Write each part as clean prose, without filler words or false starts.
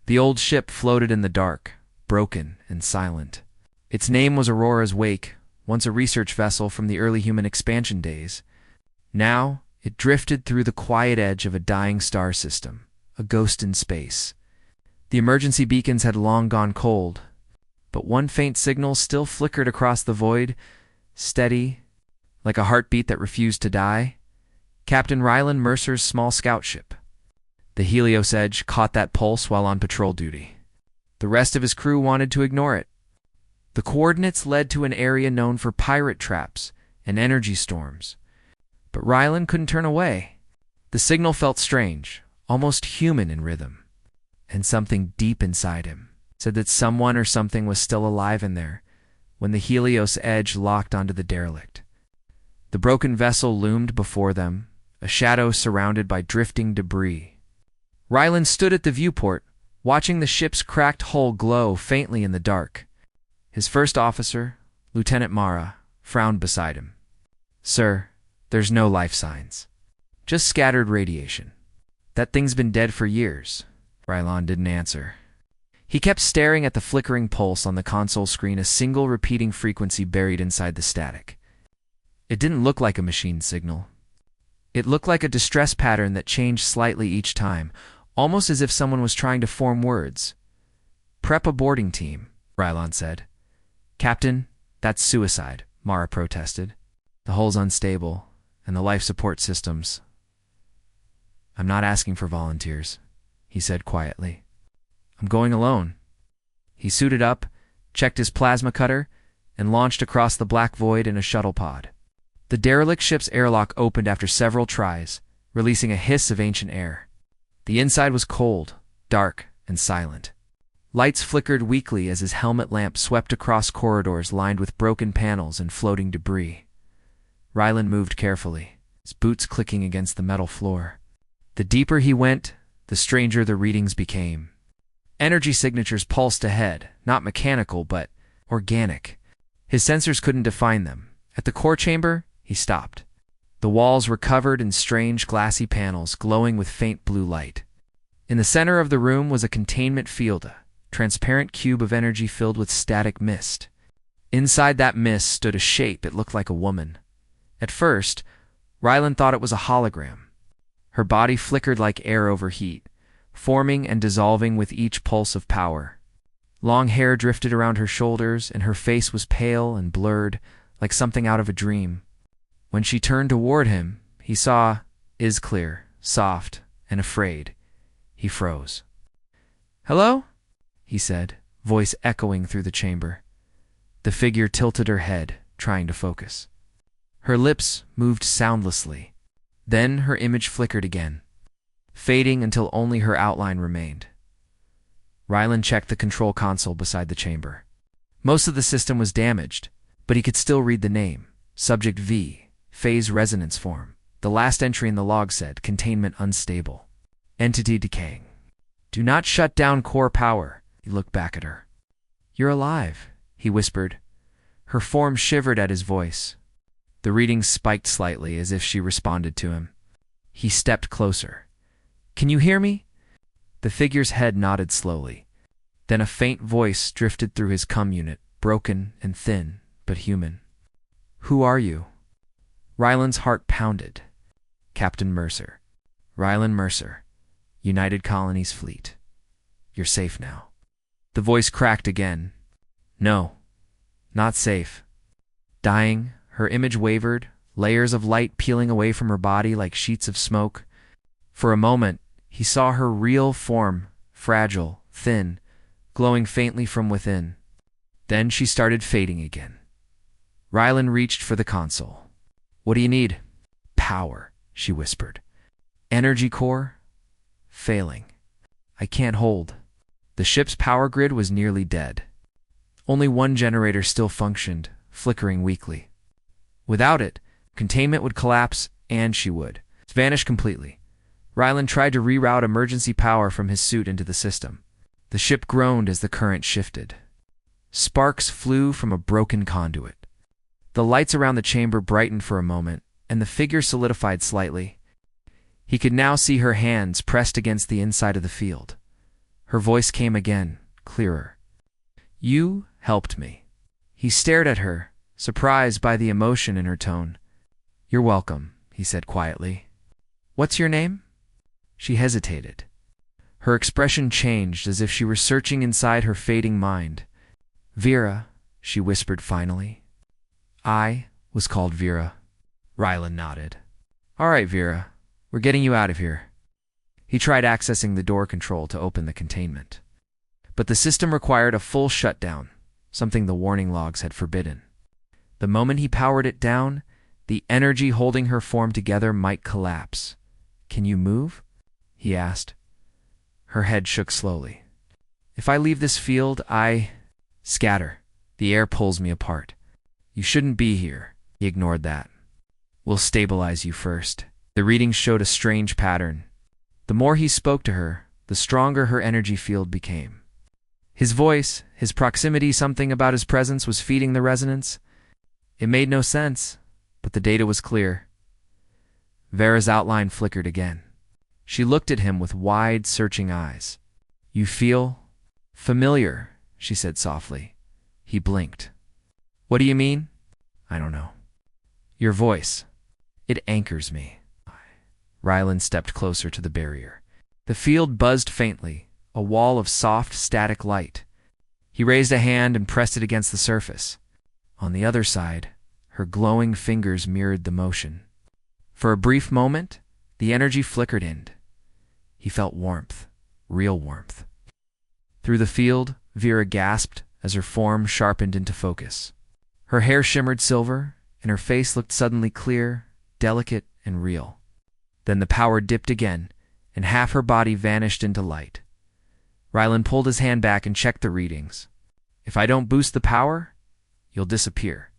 The old ship floated in the dark, broken and silent. Its name was Aurora's Wake, once a research vessel from the early human expansion days. Now, it drifted through the quiet edge of a dying star system, a ghost in space. The emergency beacons had long gone cold, but one faint signal still flickered across the void, steady, like a heartbeat that refused to die. Captain Ryland Mercer's small scout ship. The Helios Edge caught that pulse while on patrol duty. The rest of his crew wanted to ignore it. The coordinates led to an area known for pirate traps and energy storms. But Ryland couldn't turn away. The signal felt strange, almost human in rhythm. And something deep inside him said that someone or something was still alive in there when the Helios Edge locked onto the derelict. The broken vessel loomed before them, a shadow surrounded by drifting debris. Ryland stood at the viewport, watching the ship's cracked hull glow faintly in the dark. His first officer, Lieutenant Mara, frowned beside him. "Sir, there's no life signs. Just scattered radiation. That thing's been dead for years." Ryland didn't answer. He kept staring at the flickering pulse on the console screen, a single repeating frequency buried inside the static. It didn't look like a machine signal. It looked like a distress pattern that changed slightly each time, almost as if someone was trying to form words. "Prep a boarding team," Ryland said. "Captain, that's suicide," Mara protested. "The hull's unstable, and the life support systems." "I'm not asking for volunteers," he said quietly. "I'm going alone." He suited up, checked his plasma cutter, and launched across the black void in a shuttle pod. The derelict ship's airlock opened after several tries, releasing a hiss of ancient air. The inside was cold, dark, and silent. Lights flickered weakly as his helmet lamp swept across corridors lined with broken panels and floating debris. Ryland moved carefully, his boots clicking against the metal floor. The deeper he went, the stranger the readings became. Energy signatures pulsed ahead, not mechanical, but organic. His sensors couldn't define them. At the core chamber, he stopped. The walls were covered in strange glassy panels glowing with faint blue light. In the center of the room was a containment field, a transparent cube of energy filled with static mist. Inside that mist stood a shape it looked like a woman. At first, Ryland thought it was a hologram. Her body flickered like air over heat, forming and dissolving with each pulse of power. Long hair drifted around her shoulders, and her face was pale and blurred, like something out of a dream. When she turned toward him, he saw, is clear, soft, and afraid. He froze. "Hello?" he said, voice echoing through the chamber. The figure tilted her head, trying to focus. Her lips moved soundlessly. Then her image flickered again, fading until only her outline remained. Ryland checked the control console beside the chamber. Most of the system was damaged, but he could still read the name, Subject V, Phase Resonance Form. The last entry in the log said, Containment Unstable. Entity Decaying. "Do not shut down core power." He looked back at her. "You're alive," he whispered. Her form shivered at his voice. The readings spiked slightly as if she responded to him. He stepped closer. "Can you hear me?" The figure's head nodded slowly. Then a faint voice drifted through his comm unit, broken and thin, but human. "Who are you?" Ryland's heart pounded. "Captain Mercer. Ryland Mercer. United Colonies Fleet. You're safe now." The voice cracked again. "No, not safe. Dying." Her image wavered, layers of light peeling away from her body like sheets of smoke. For a moment, he saw her real form, fragile, thin, glowing faintly from within. Then she started fading again. Ryland reached for the console. "What do you need?" "Power," she whispered. "Energy core? Failing. I can't hold." The ship's power grid was nearly dead. Only one generator still functioned, flickering weakly. Without it, containment would collapse, and she would vanish completely. Ryland tried to reroute emergency power from his suit into the system. The ship groaned as the current shifted. Sparks flew from a broken conduit. The lights around the chamber brightened for a moment, and the figure solidified slightly. He could now see her hands pressed against the inside of the field. Her voice came again, clearer. You helped me. He stared at her, surprised by the emotion in her tone. You're welcome, he said quietly. What's your name? She hesitated. Her expression changed as if she were searching inside her fading mind. Vera, she whispered finally. I was called Vera. Rylan nodded. All right, Vera, we're getting you out of here. He tried accessing the door control to open the containment. But the system required a full shutdown, something the warning logs had forbidden. The moment he powered it down, the energy holding her form together might collapse. Can you move? He asked. Her head shook slowly. If I leave this field, I scatter. The air pulls me apart. You shouldn't be here. He ignored that. We'll stabilize you first. The readings showed a strange pattern. The more he spoke to her, the stronger her energy field became. His voice, his proximity, something about his presence was feeding the resonance. It made no sense, but the data was clear. Vera's outline flickered again. She looked at him with wide, searching eyes. You feel familiar, she said softly. He blinked. What do you mean? I don't know. Your voice. It anchors me. Rylan stepped closer to the barrier. The field buzzed faintly, a wall of soft, static light. He raised a hand and pressed it against the surface. On the other side, her glowing fingers mirrored the motion. For a brief moment, the energy flickered in. He felt warmth, real warmth. Through the field, Vera gasped as her form sharpened into focus. Her hair shimmered silver, and her face looked suddenly clear, delicate, and real. Then the power dipped again, and half her body vanished into light. Rylan pulled his hand back and checked the readings. If I don't boost the power, you'll disappear.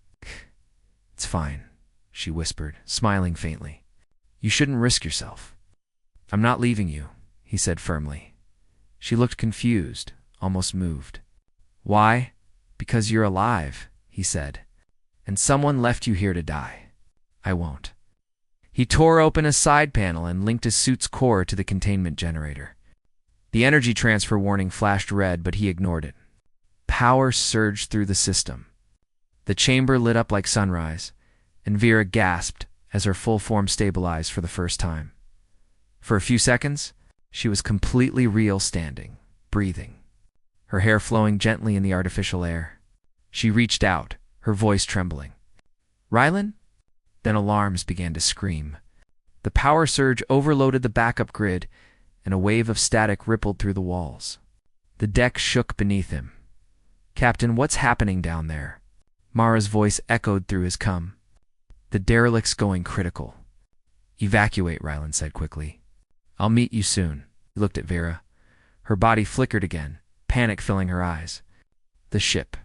It's fine, she whispered, smiling faintly. You shouldn't risk yourself. I'm not leaving you, he said firmly. She looked confused, almost moved. Why? Because you're alive, he said. And someone left you here to die. I won't. He tore open a side panel and linked his suit's core to the containment generator. The energy transfer warning flashed red, but he ignored it. Power surged through the system. The chamber lit up like sunrise, and Vera gasped as her full form stabilized for the first time. For a few seconds, she was completely real, standing, breathing, her hair flowing gently in the artificial air. She reached out, her voice trembling. Rylan? Then alarms began to scream. The power surge overloaded the backup grid, and a wave of static rippled through the walls. The deck shook beneath him. Captain, what's happening down there? Mara's voice echoed through his cum. The derelict's going critical. Evacuate, Rylan said quickly. I'll meet you soon. He looked at Vera. Her body flickered again, panic filling her eyes. The ship.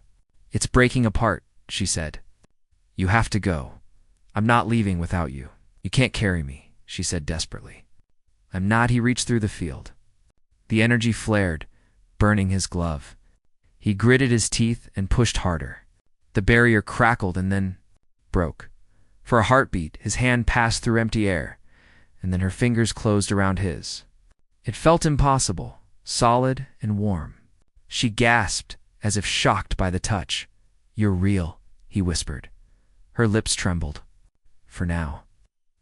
It's breaking apart, she said. You have to go. I'm not leaving without you. You can't carry me, she said desperately. I'm not. He reached through the field. The energy flared, burning his glove. He gritted his teeth and pushed harder. The barrier crackled and then broke. For a heartbeat, his hand passed through empty air, and then her fingers closed around his. It felt impossible, solid and warm. She gasped, as if shocked by the touch. You're real, he whispered. Her lips trembled. For now.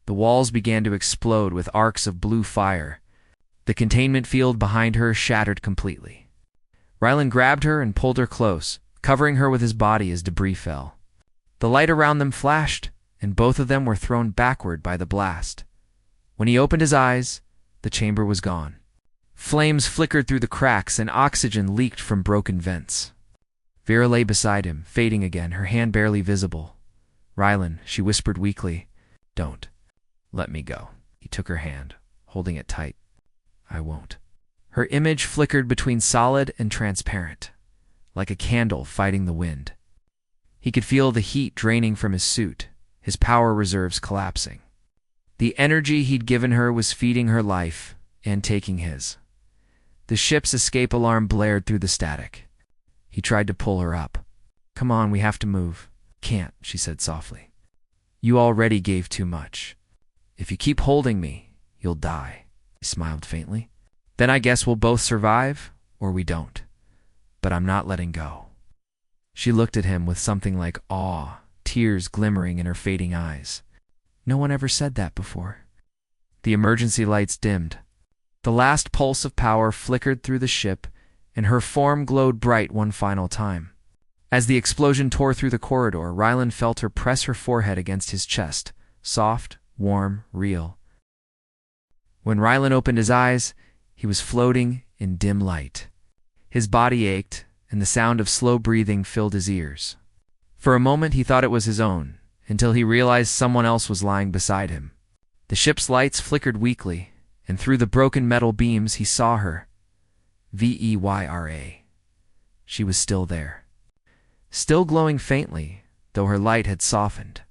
The walls began to explode with arcs of blue fire. The containment field behind her shattered completely. Rylan grabbed her and pulled her close, covering her with his body as debris fell. The light around them flashed, and both of them were thrown backward by the blast. When he opened his eyes, the chamber was gone. Flames flickered through the cracks and oxygen leaked from broken vents. Vera lay beside him, fading again, her hand barely visible. Rylan, she whispered weakly, don't. Let me go. He took her hand, holding it tight. I won't. Her image flickered between solid and transparent, like a candle fighting the wind. He could feel the heat draining from his suit, his power reserves collapsing. The energy he'd given her was feeding her life and taking his. The ship's escape alarm blared through the static. He tried to pull her up. Come on, we have to move. Can't, she said softly. You already gave too much. If you keep holding me, you'll die. He smiled faintly. Then I guess we'll both survive, or we don't. But I'm not letting go." She looked at him with something like awe, tears glimmering in her fading eyes. "No one ever said that before." The emergency lights dimmed. The last pulse of power flickered through the ship, and her form glowed bright one final time. As the explosion tore through the corridor, Rylan felt her press her forehead against his chest, soft, warm, real. When Rylan opened his eyes, he was floating in dim light. His body ached, and the sound of slow breathing filled his ears. For a moment he thought it was his own, until he realized someone else was lying beside him. The ship's lights flickered weakly, and through the broken metal beams he saw her. Veyra. She was still there. Still glowing faintly, though her light had softened.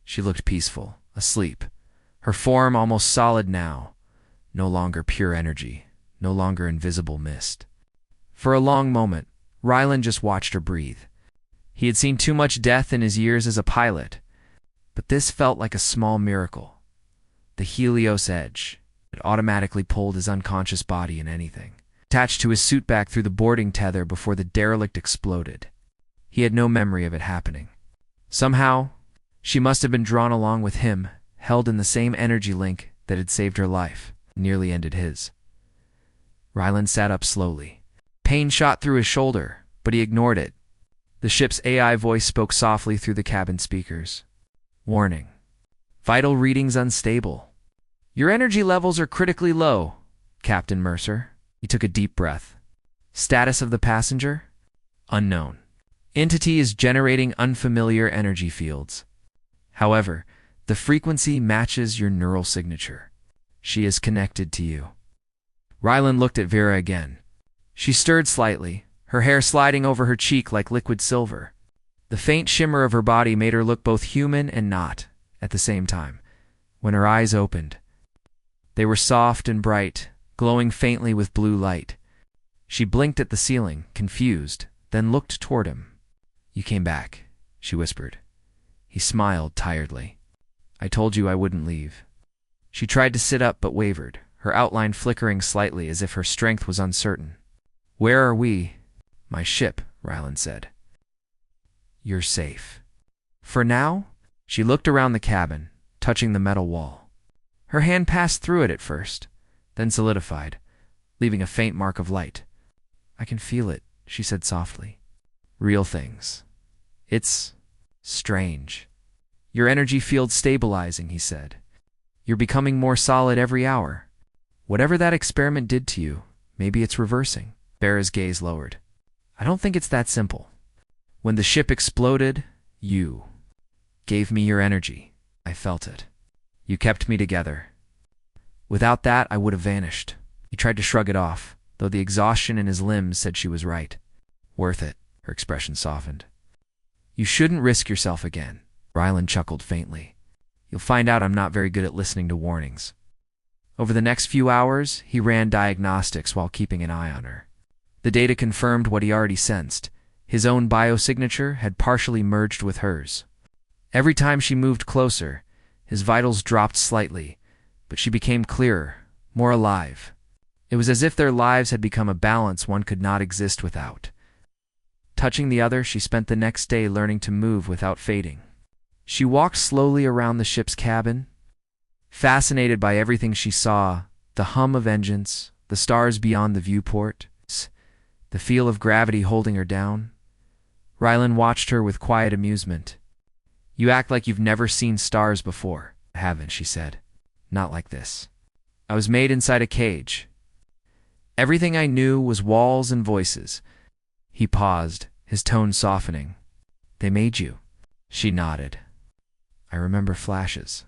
She looked peaceful, asleep, her form almost solid now, no longer pure energy, no longer invisible mist. For a long moment, Rylan just watched her breathe. He had seen too much death in his years as a pilot, but this felt like a small miracle. The Helios edge had automatically pulled his unconscious body in anything, attached to his suit back through the boarding tether before the derelict exploded. He had no memory of it happening. Somehow, she must have been drawn along with him, held in the same energy link that had saved her life, nearly ended his. Rylan sat up slowly. Pain shot through his shoulder, but he ignored it. The ship's AI voice spoke softly through the cabin speakers. "Warning. Vital readings unstable. Your energy levels are critically low, Captain Mercer." He took a deep breath. "Status of the passenger? Unknown. Entity is generating unfamiliar energy fields. However, the frequency matches your neural signature. She is connected to you." Rylan looked at Vera again. She stirred slightly, her hair sliding over her cheek like liquid silver. The faint shimmer of her body made her look both human and not, at the same time. When her eyes opened, they were soft and bright, glowing faintly with blue light. She blinked at the ceiling, confused, then looked toward him. "You came back," she whispered. He smiled tiredly. "I told you I wouldn't leave." She tried to sit up but wavered, her outline flickering slightly as if her strength was uncertain. "Where are we?" "My ship," Rylan said. "You're safe." For now, she looked around the cabin, touching the metal wall. Her hand passed through it at first, then solidified, leaving a faint mark of light. "I can feel it," she said softly. "Real things. It's strange." "Your energy field's stabilizing," he said. "You're becoming more solid every hour. Whatever that experiment did to you, maybe it's reversing." Vera's gaze lowered. "I don't think it's that simple. When the ship exploded, you gave me your energy. I felt it. You kept me together. Without that, I would have vanished." He tried to shrug it off, though the exhaustion in his limbs said she was right. "Worth it." Her expression softened. "You shouldn't risk yourself again." Rylan chuckled faintly. "You'll find out I'm not very good at listening to warnings." Over the next few hours, he ran diagnostics while keeping an eye on her. The data confirmed what he already sensed. His own biosignature had partially merged with hers. Every time she moved closer, his vitals dropped slightly, but she became clearer, more alive. It was as if their lives had become a balance one could not exist without. Touching the other, she spent the next day learning to move without fading. She walked slowly around the ship's cabin, fascinated by everything she saw, the hum of engines, the stars beyond the viewport, the feel of gravity holding her down. Rylan watched her with quiet amusement. "You act like you've never seen stars before." "I haven't," she said. "Not like this. I was made inside a cage. Everything I knew was walls and voices." He paused, his tone softening. "They made you." She nodded. "I remember flashes.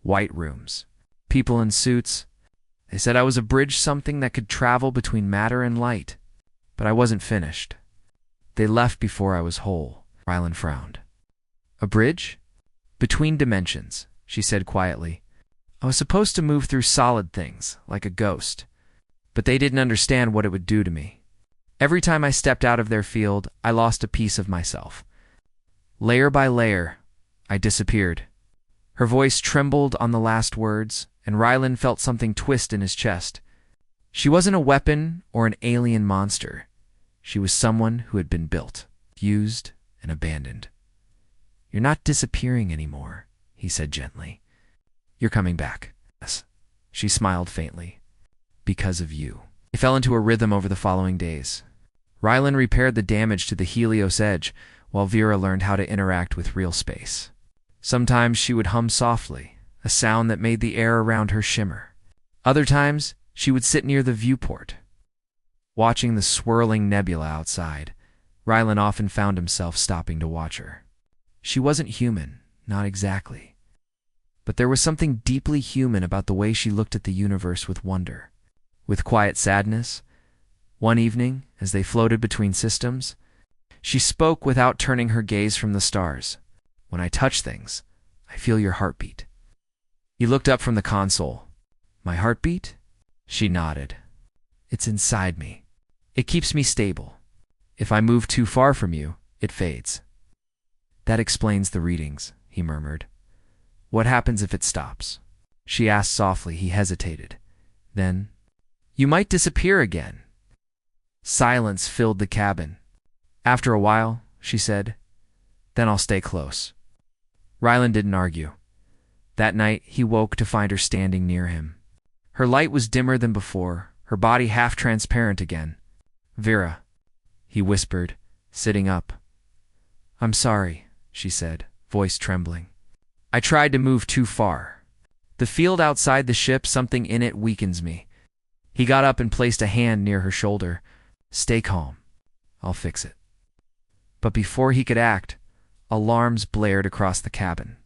White rooms. People in suits. They said I was a bridge, something that could travel between matter and light. But I wasn't finished. They left before I was whole." Rylan frowned. "A bridge? Between dimensions," she said quietly. "I was supposed to move through solid things, like a ghost. But they didn't understand what it would do to me. Every time I stepped out of their field, I lost a piece of myself. Layer by layer, I disappeared." Her voice trembled on the last words, and Rylan felt something twist in his chest. She wasn't a weapon or an alien monster. She was someone who had been built, used, and abandoned. "You're not disappearing anymore," he said gently. "You're coming back." Yes. She smiled faintly. "Because of you." They fell into a rhythm over the following days. Rylan repaired the damage to the Helios Edge, while Vera learned how to interact with real space. Sometimes she would hum softly, a sound that made the air around her shimmer. Other times, she would sit near the viewport. Watching the swirling nebula outside, Rylan often found himself stopping to watch her. She wasn't human, not exactly. But there was something deeply human about the way she looked at the universe with wonder. With quiet sadness, one evening, as they floated between systems, she spoke without turning her gaze from the stars. "When I touch things, I feel your heartbeat." He looked up from the console. "My heartbeat?" She nodded. "It's inside me. It keeps me stable. If I move too far from you, it fades." "That explains the readings," he murmured. "What happens if it stops?" She asked softly. He hesitated. Then, "You might disappear again." Silence filled the cabin. "After a while," she said, "then I'll stay close." Rylan didn't argue. That night, he woke to find her standing near him. Her light was dimmer than before, her body half transparent again. "Vera," he whispered, sitting up. "I'm sorry," she said, voice trembling. "I tried to move too far. The field outside the ship, something in it weakens me." He got up and placed a hand near her shoulder. "Stay calm. I'll fix it." But before he could act, alarms blared across the cabin.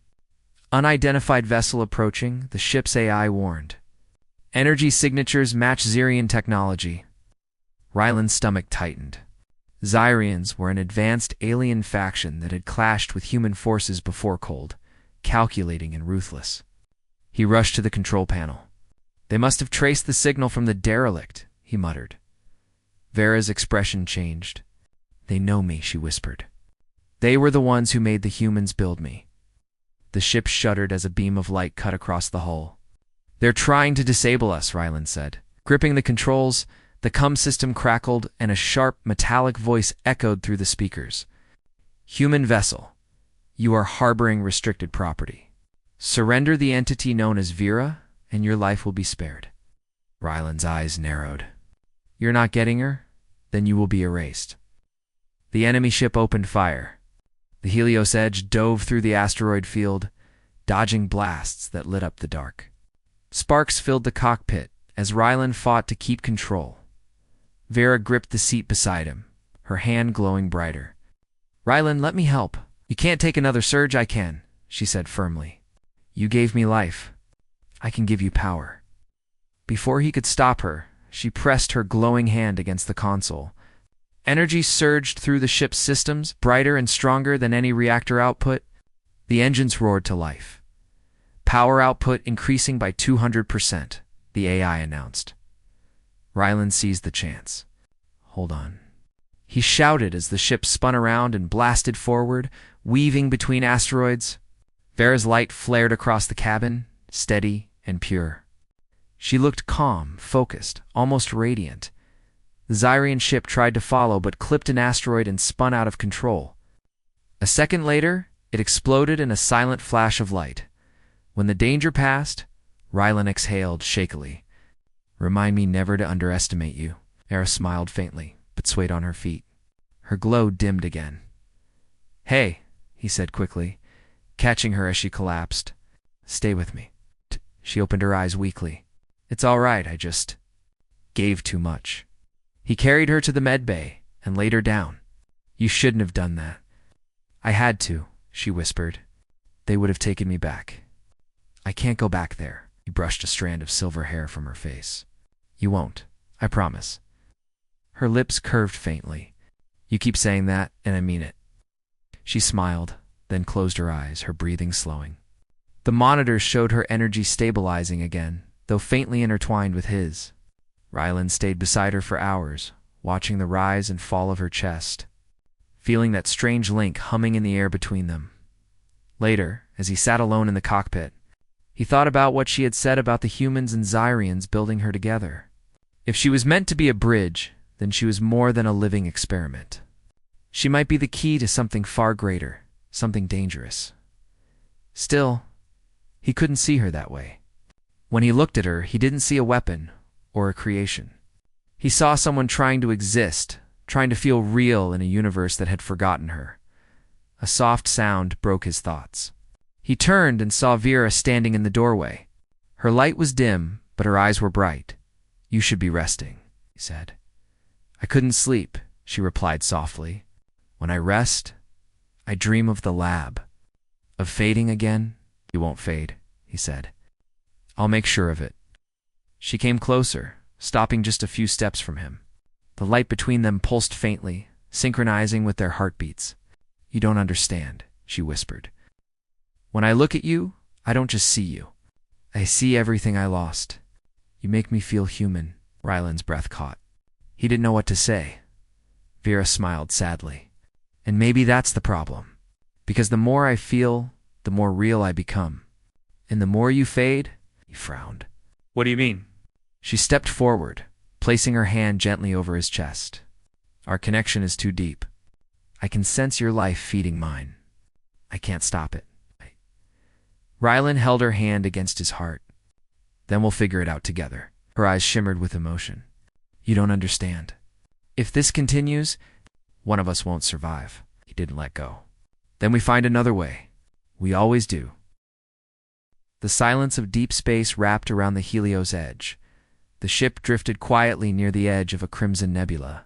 Unidentified vessel approaching, the ship's AI warned. Energy signatures match Xyrian technology. Rylan's stomach tightened. Xyrians were an advanced alien faction that had clashed with human forces before, cold, calculating, and ruthless. He rushed to the control panel. "They must have traced the signal from the derelict," he muttered. Vera's expression changed. "They know me," she whispered. "They were the ones who made the humans build me." The ship shuddered as a beam of light cut across the hull. "They're trying to disable us," Rylan said. Gripping the controls, the comm system crackled and a sharp, metallic voice echoed through the speakers. "Human vessel, you are harboring restricted property. Surrender the entity known as Vera, and your life will be spared." Rylan's eyes narrowed. "You're not getting her? Then you will be erased." The enemy ship opened fire. The Helios Edge dove through the asteroid field, dodging blasts that lit up the dark. Sparks filled the cockpit as Rylan fought to keep control. Vera gripped the seat beside him, her hand glowing brighter. "Rylan, let me help." "You can't take another surge." "I can," she said firmly. "You gave me life. I can give you power." Before he could stop her, she pressed her glowing hand against the console. Energy surged through the ship's systems, brighter and stronger than any reactor output. The engines roared to life. "Power output increasing by 200%, the AI announced. Rylan seized the chance. "Hold on." He shouted as the ship spun around and blasted forward, weaving between asteroids. Vera's light flared across the cabin, steady and pure. She looked calm, focused, almost radiant. The Xyrian ship tried to follow but clipped an asteroid and spun out of control. A second later, it exploded in a silent flash of light. When the danger passed, Rylan exhaled shakily. "Remind me never to underestimate you." Vera smiled faintly, but swayed on her feet. Her glow dimmed again. "Hey," he said quickly, catching her as she collapsed. "Stay with me." She opened her eyes weakly. "It's all right, I just gave too much." He carried her to the med bay and laid her down. "You shouldn't have done that." "I had to," she whispered. "They would have taken me back." "I can't go back there." He brushed a strand of silver hair from her face. "You won't, I promise." Her lips curved faintly. "You keep saying that, and I mean it." She smiled, then closed her eyes, her breathing slowing. The monitors showed her energy stabilizing again, though faintly intertwined with his. Rylan stayed beside her for hours, watching the rise and fall of her chest, feeling that strange link humming in the air between them. Later, as he sat alone in the cockpit, he thought about what she had said about the humans and Xyrians building her together. If she was meant to be a bridge, then she was more than a living experiment. She might be the key to something far greater, something dangerous. Still, he couldn't see her that way. When he looked at her, he didn't see a weapon or a creation. He saw someone trying to exist, trying to feel real in a universe that had forgotten her. A soft sound broke his thoughts. He turned and saw Vera standing in the doorway. Her light was dim, but her eyes were bright. "You should be resting," he said. "I couldn't sleep," she replied softly. "When I rest, I dream of the lab. Of fading again." "You won't fade," he said. "I'll make sure of it." She came closer, stopping just a few steps from him. The light between them pulsed faintly, synchronizing with their heartbeats. "You don't understand," she whispered. "When I look at you, I don't just see you. I see everything I lost. You make me feel human." Ryland's breath caught. He didn't know what to say. Vera smiled sadly. "And maybe that's the problem. Because the more I feel, the more real I become. And the more you fade," he frowned. "What do you mean?" She stepped forward, placing her hand gently over his chest. "Our connection is too deep. I can sense your life feeding mine. I can't stop it." Ryland held her hand against his heart. "Then we'll figure it out together." Her eyes shimmered with emotion. "You don't understand. If this continues, one of us won't survive." He didn't let go. "Then we find another way. We always do." The silence of deep space wrapped around the Helios edge. The ship drifted quietly near the edge of a crimson nebula,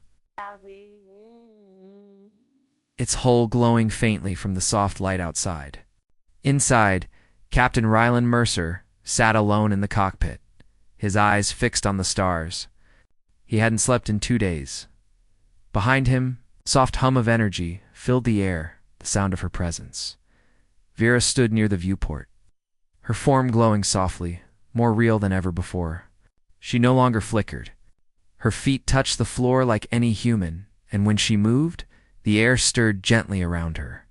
its hull glowing faintly from the soft light outside. Inside, Captain Ryland Mercer sat alone in the cockpit, his eyes fixed on the stars. He hadn't slept in 2 days. Behind him, a soft hum of energy filled the air, the sound of her presence. Vera stood near the viewport, her form glowing softly, more real than ever before. She no longer flickered. Her feet touched the floor like any human, and when she moved, the air stirred gently around her.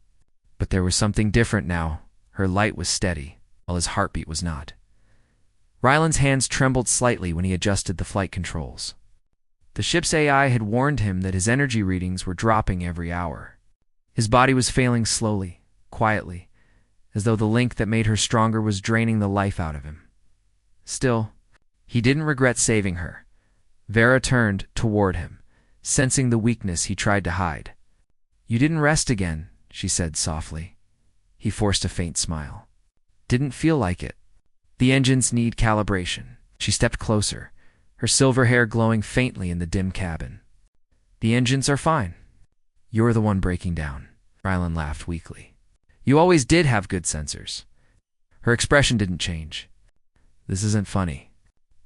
But there was something different now. Her light was steady, while his heartbeat was not. Ryland's hands trembled slightly when he adjusted the flight controls. The ship's AI had warned him that his energy readings were dropping every hour. His body was failing slowly, quietly, as though the link that made her stronger was draining the life out of him. Still, he didn't regret saving her. Vera turned toward him, sensing the weakness he tried to hide. "You didn't rest again," she said softly. He forced a faint smile. "Didn't feel like it. The engines need calibration." She stepped closer, her silver hair glowing faintly in the dim cabin. "The engines are fine. You're the one breaking down." Ryland laughed weakly. "You always did have good sensors." Her expression didn't change. "This isn't funny.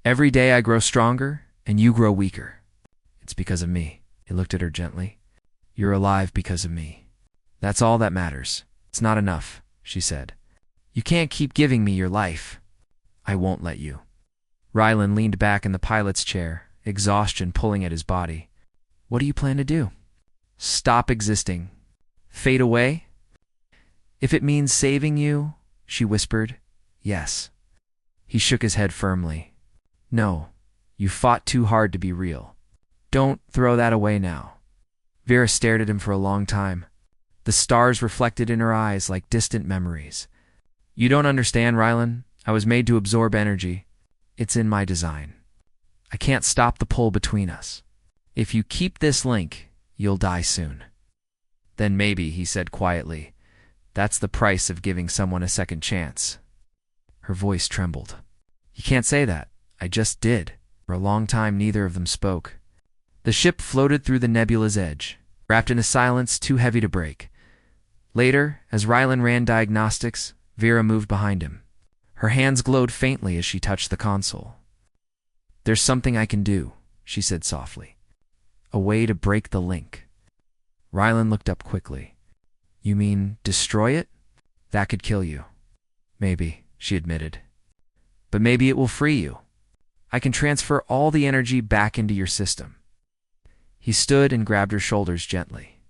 Every day I grow stronger, and you grow weaker. It's because of me." He looked at her gently. "You're alive because of me. That's all that matters." "It's not enough," she said. "You can't keep giving me your life." "I won't let you." Ryland leaned back in the pilot's chair, exhaustion pulling at his body. "What do you plan to do?" "Stop existing. Fade away?" "If it means saving you," she whispered, "yes." He shook his head firmly. "No, you fought too hard to be real. Don't throw that away now." Vera stared at him for a long time. The stars reflected in her eyes like distant memories. "You don't understand, Ryland. I was made to absorb energy. It's in my design. I can't stop the pull between us. If you keep this link, you'll die soon." "Then maybe," he said quietly. "That's the price of giving someone a second chance." Her voice trembled. "You can't say that. I just did." For a long time, neither of them spoke. The ship floated through the nebula's edge, wrapped in a silence too heavy to break. Later, as Ryland ran diagnostics, Vera moved behind him. Her hands glowed faintly as she touched the console. "There's something I can do," she said softly. "A way to break the link." Ryland looked up quickly. "You mean destroy it? That could kill you." "Maybe," she admitted. "But maybe it will free you. I can transfer all the energy back into your system." He stood and grabbed her shoulders gently.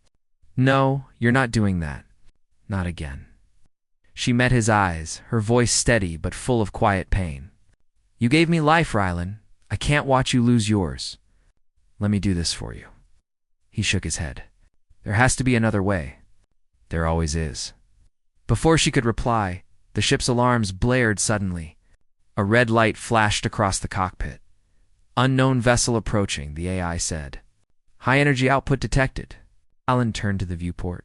"No, you're not doing that. Not again." She met his eyes, her voice steady but full of quiet pain. "You gave me life, Ryland. I can't watch you lose yours. Let me do this for you. He shook his head. There has to be another way. There always is. Before she could reply, the ship's alarms blared suddenly. A red light flashed across the cockpit. Unknown vessel approaching, the AI said. High energy output detected. Alan turned to the viewport.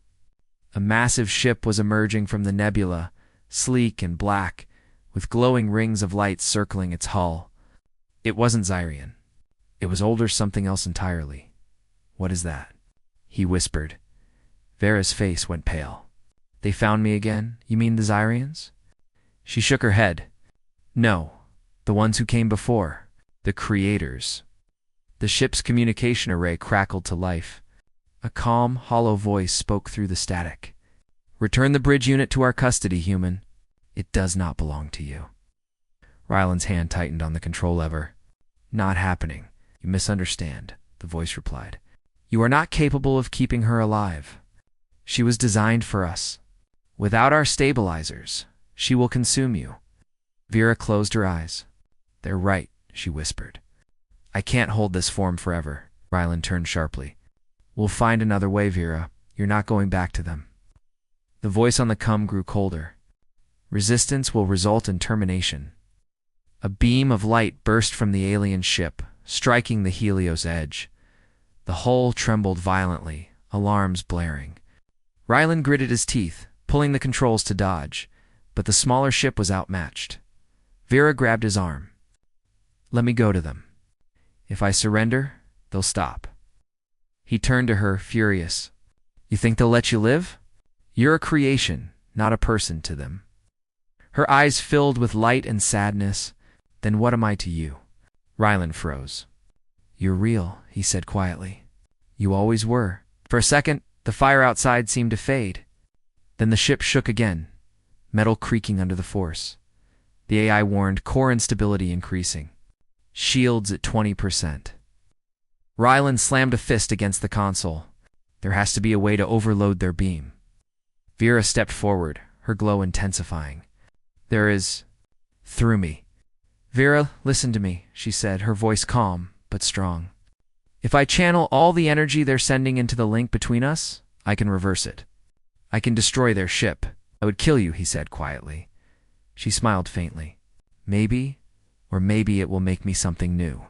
A massive ship was emerging from the nebula, sleek and black, with glowing rings of light circling its hull. It wasn't Xyrian. It was older something else entirely. What is that? He whispered. Vera's face went pale. They found me again? You mean the Xyrians? She shook her head. No, the ones who came before. The creators. The ship's communication array crackled to life. A calm, hollow voice spoke through the static. Return the bridge unit to our custody, human. It does not belong to you. Ryland's hand tightened on the control lever. Not happening. You misunderstand, the voice replied. You are not capable of keeping her alive. She was designed for us. Without our stabilizers, she will consume you. Vera closed her eyes. They're right, she whispered. I can't hold this form forever. Ryland turned sharply. We'll find another way, Vera. You're not going back to them. The voice on the come grew colder. Resistance will result in termination. A beam of light burst from the alien ship, striking the Helios edge. The hull trembled violently, alarms blaring. Ryland gritted his teeth, pulling the controls to dodge, but the smaller ship was outmatched. Vera grabbed his arm. Let me go to them. If I surrender, they'll stop. He turned to her, furious. You think they'll let you live? You're a creation, not a person to them. Her eyes filled with light and sadness. Then what am I to you? Ryland froze. You're real, he said quietly. You always were. For a second, the fire outside seemed to fade. Then the ship shook again, metal creaking under the force. The AI warned core instability increasing. Shields at 20%. Ryland slammed a fist against the console. There has to be a way to overload their beam. Vera stepped forward, her glow intensifying. There is... Through me. Vera, listen to me, she said, her voice calm but strong. If I channel all the energy they're sending into the link between us, I can reverse it. I can destroy their ship. I would kill you, he said quietly. She smiled faintly. Maybe, or maybe it will make me something new.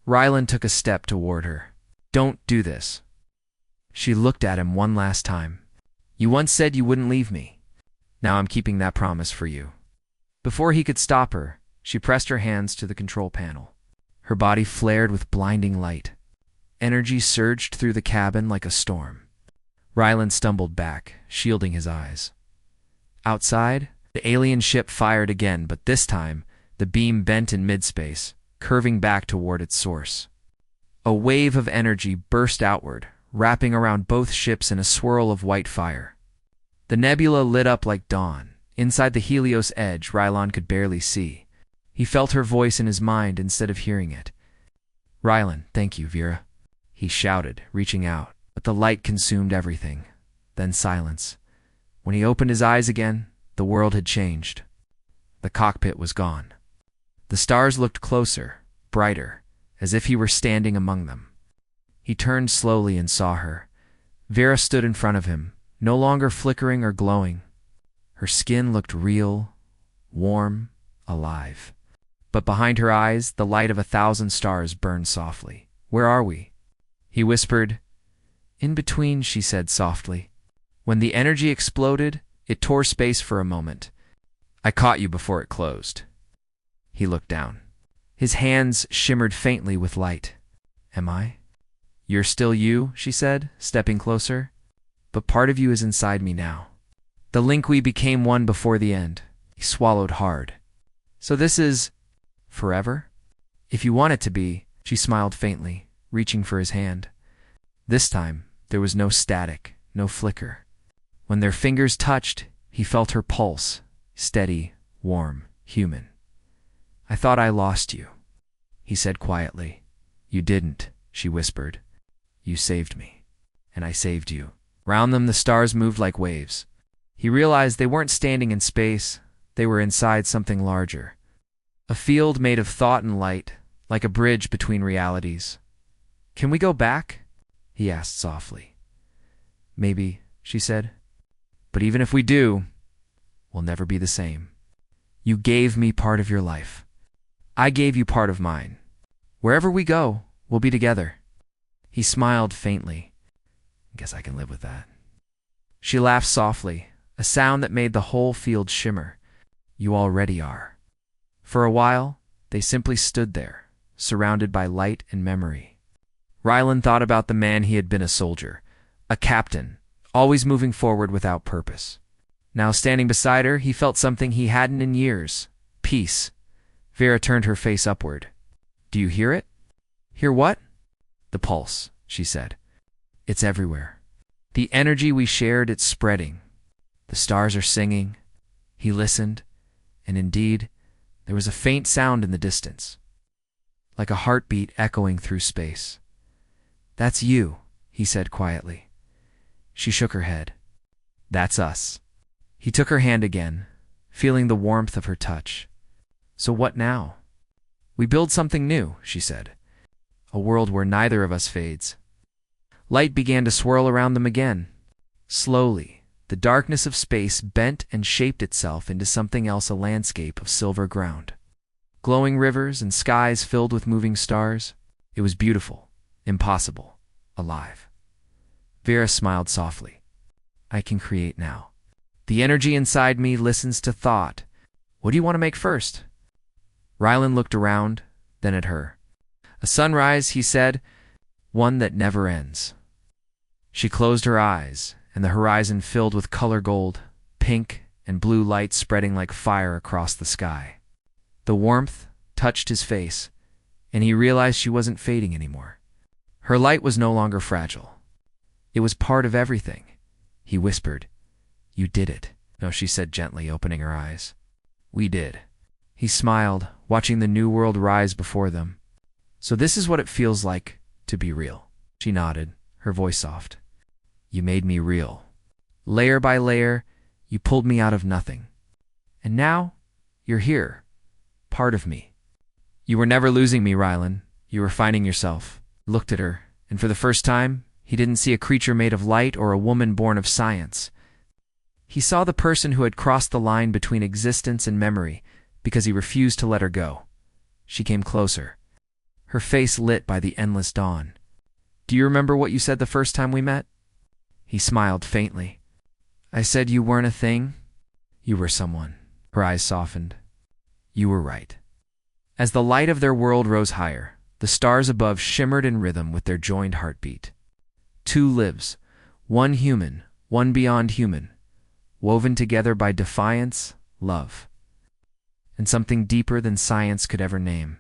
Ryland took a step toward her. Don't do this. She looked at him one last time. You once said you wouldn't leave me. Now I'm keeping that promise for you. Before he could stop her, she pressed her hands to the control panel. Her body flared with blinding light. Energy surged through the cabin like a storm. Ryland stumbled back, shielding his eyes. Outside, the alien ship fired again, but this time, the beam bent in midspace, curving back toward its source. A wave of energy burst outward, wrapping around both ships in a swirl of white fire. The nebula lit up like dawn. Inside the Helios edge, Ryland could barely see. He felt her voice in his mind instead of hearing it. Ryland, thank you, Vera. He shouted, reaching out, but the light consumed everything. Then silence. When he opened his eyes again, the world had changed. The cockpit was gone. The stars looked closer, brighter, as if he were standing among them. He turned slowly and saw her. Vera stood in front of him, no longer flickering or glowing. Her skin looked real, warm, alive. But behind her eyes, the light of 1,000 stars burned softly. Where are we? He whispered. In between, she said softly. When the energy exploded, it tore space for a moment. I caught you before it closed. He looked down. His hands shimmered faintly with light. Am I? You're still you, she said, stepping closer. But part of you is inside me now. The link we became one before the end. He swallowed hard. So this is... forever? If you want it to be, she smiled faintly, reaching for his hand. This time, there was no static, no flicker. When their fingers touched, he felt her pulse, steady, warm, human. I thought I lost you, he said quietly. You didn't, she whispered. You saved me, and I saved you. Round them the stars moved like waves. He realized they weren't standing in space, they were inside something larger. A field made of thought and light, like a bridge between realities. "Can we go back?" he asked softly. "Maybe," she said. "But even if we do, we'll never be the same. You gave me part of your life. I gave you part of mine. Wherever we go, we'll be together." He smiled faintly. "Guess I can live with that." She laughed softly, a sound that made the whole field shimmer. "You already are." For a while, they simply stood there, surrounded by light and memory. Rylan thought about the man he had been, a soldier, a captain, always moving forward without purpose. Now standing beside her, he felt something he hadn't in years: peace. Vera turned her face upward. "Do you hear it?" "Hear what?" "The pulse," she said. "It's everywhere. The energy we shared, it's spreading. The stars are singing." He listened, and indeed, there was a faint sound in the distance, like a heartbeat echoing through space. "That's you," he said quietly. She shook her head. "That's us." He took her hand again, feeling the warmth of her touch. "So what now?" "We build something new," she said. "A world where neither of us fades." Light began to swirl around them again. Slowly, the darkness of space bent and shaped itself into something else, a landscape of silver ground. Glowing rivers and skies filled with moving stars. It was beautiful, impossible, alive. Vera smiled softly. "I can create now. The energy inside me listens to thought. What do you want to make first?" Rylan looked around, then at her. "A sunrise," he said, "one that never ends." She closed her eyes, and the horizon filled with color gold, pink, and blue light spreading like fire across the sky. The warmth touched his face, and he realized she wasn't fading anymore. Her light was no longer fragile. It was part of everything. He whispered, "You did it." "No," she said gently, opening her eyes. "We did." He smiled, watching the new world rise before them. "So this is what it feels like to be real." She nodded, her voice soft. "You made me real. Layer by layer, you pulled me out of nothing. And now, you're here, part of me." "You were never losing me, Rylan. You were finding yourself." He looked at her, and for the first time, he didn't see a creature made of light or a woman born of science. He saw the person who had crossed the line between existence and memory because he refused to let her go. She came closer, her face lit by the endless dawn. "Do you remember what you said the first time we met?" He smiled faintly. "I said you weren't a thing. You were someone." Her eyes softened. "You were right." As the light of their world rose higher, the stars above shimmered in rhythm with their joined heartbeat. Two lives, one human, one beyond human, woven together by defiance, love, and something deeper than science could ever name.